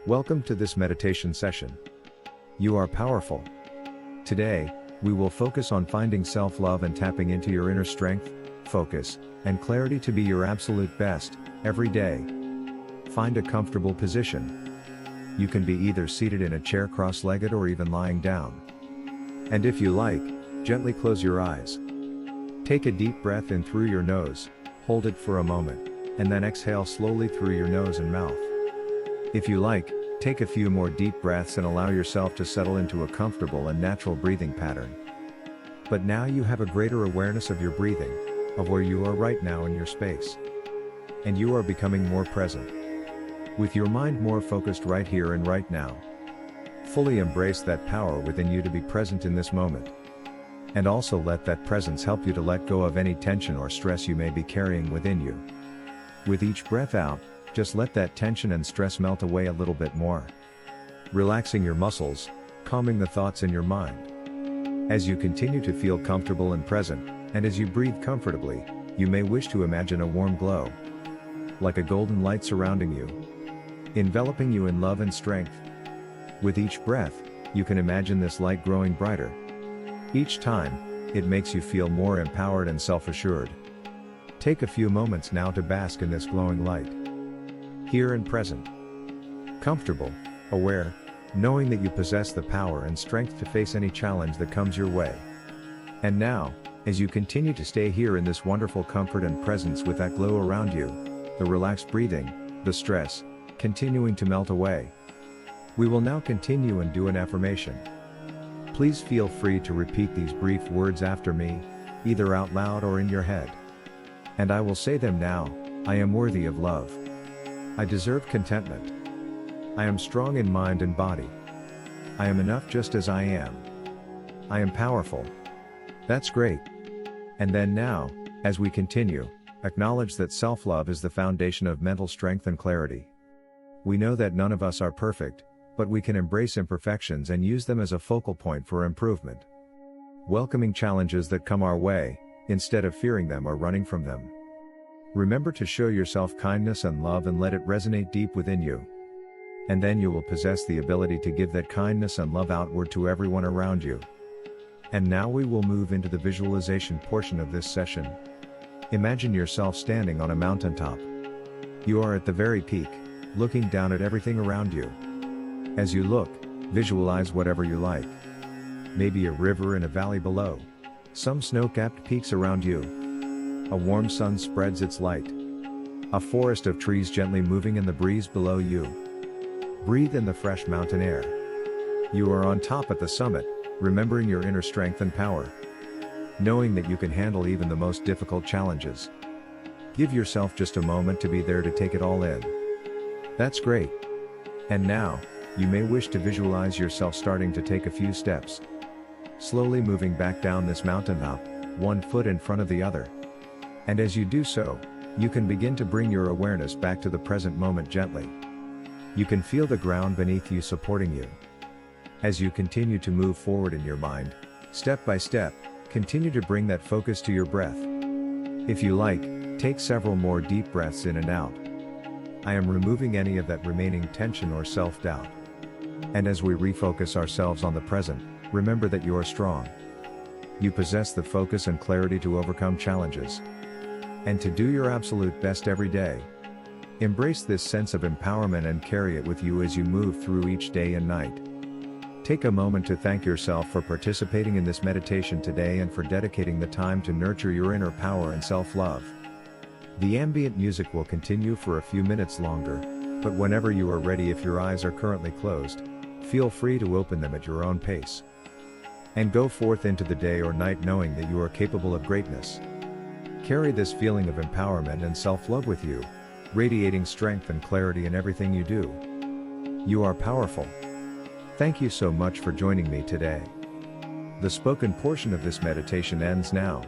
Welcome to this meditation session. You are powerful. Today, we will focus on finding self-love and tapping into your inner strength, focus, and clarity to be your absolute best, every day. Find a comfortable position. You can be either seated in a chair cross-legged or even lying down. And if you like, gently close your eyes. Take a deep breath in through your nose, hold it for a moment, and then exhale slowly through your nose and mouth. If you like, take a few more deep breaths and allow yourself to settle into a comfortable and natural breathing pattern. But now you have a greater awareness of your breathing, of where you are right now in your space. And you are becoming more present. With your mind more focused right here and right now. Fully embrace that power within you to be present in this moment. And also let that presence help you to let go of any tension or stress you may be carrying within you. With each breath out, just let that tension and stress melt away a little bit more. Relaxing your muscles, calming the thoughts in your mind. As you continue to feel comfortable and present, and as you breathe comfortably, you may wish to imagine a warm glow. Like a golden light surrounding you. Enveloping you in love and strength. With each breath, you can imagine this light growing brighter. Each time, it makes you feel more empowered and self-assured. Take a few moments now to bask in this glowing light. Here and present. Comfortable, aware, knowing that you possess the power and strength to face any challenge that comes your way. And now, as you continue to stay here in this wonderful comfort and presence with that glow around you, the relaxed breathing, the stress, continuing to melt away. We will now continue and do an affirmation. Please feel free to repeat these brief words after me, either out loud or in your head. And I will say them now. I am worthy of love. I deserve contentment. I am strong in mind and body. I am enough just as I am. I am powerful. That's great. And then now, as we continue, acknowledge that self-love is the foundation of mental strength and clarity. We know that none of us are perfect, but we can embrace imperfections and use them as a focal point for improvement. Welcoming challenges that come our way, instead of fearing them or running from them. Remember to show yourself kindness and love and let it resonate deep within you. And then you will possess the ability to give that kindness and love outward to everyone around you. And now we will move into the visualization portion of this session. Imagine yourself standing on a mountaintop. You are at the very peak, looking down at everything around you. As you look, visualize whatever you like. Maybe a river and a valley below. Some snow-capped peaks around you. A warm sun spreads its light. A forest of trees gently moving in the breeze below you. Breathe in the fresh mountain air. You are on top at the summit, remembering your inner strength and power. Knowing that you can handle even the most difficult challenges. Give yourself just a moment to be there to take it all in. That's great. And now, you may wish to visualize yourself starting to take a few steps. Slowly moving back down this mountaintop, one foot in front of the other. And as you do so, you can begin to bring your awareness back to the present moment gently. You can feel the ground beneath you supporting you. As you continue to move forward in your mind, step by step, continue to bring that focus to your breath. If you like, take several more deep breaths in and out. I am removing any of that remaining tension or self-doubt. And as we refocus ourselves on the present, remember that you are strong. You possess the focus and clarity to overcome challenges. And to do your absolute best every day. Embrace this sense of empowerment and carry it with you as you move through each day and night. Take a moment to thank yourself for participating in this meditation today and for dedicating the time to nurture your inner power and self-love. The ambient music will continue for a few minutes longer, but whenever you are ready, if your eyes are currently closed, feel free to open them at your own pace. And go forth into the day or night knowing that you are capable of greatness. Carry this feeling of empowerment and self-love with you, radiating strength and clarity in everything you do. You are powerful. Thank you so much for joining me today. The spoken portion of this meditation ends now.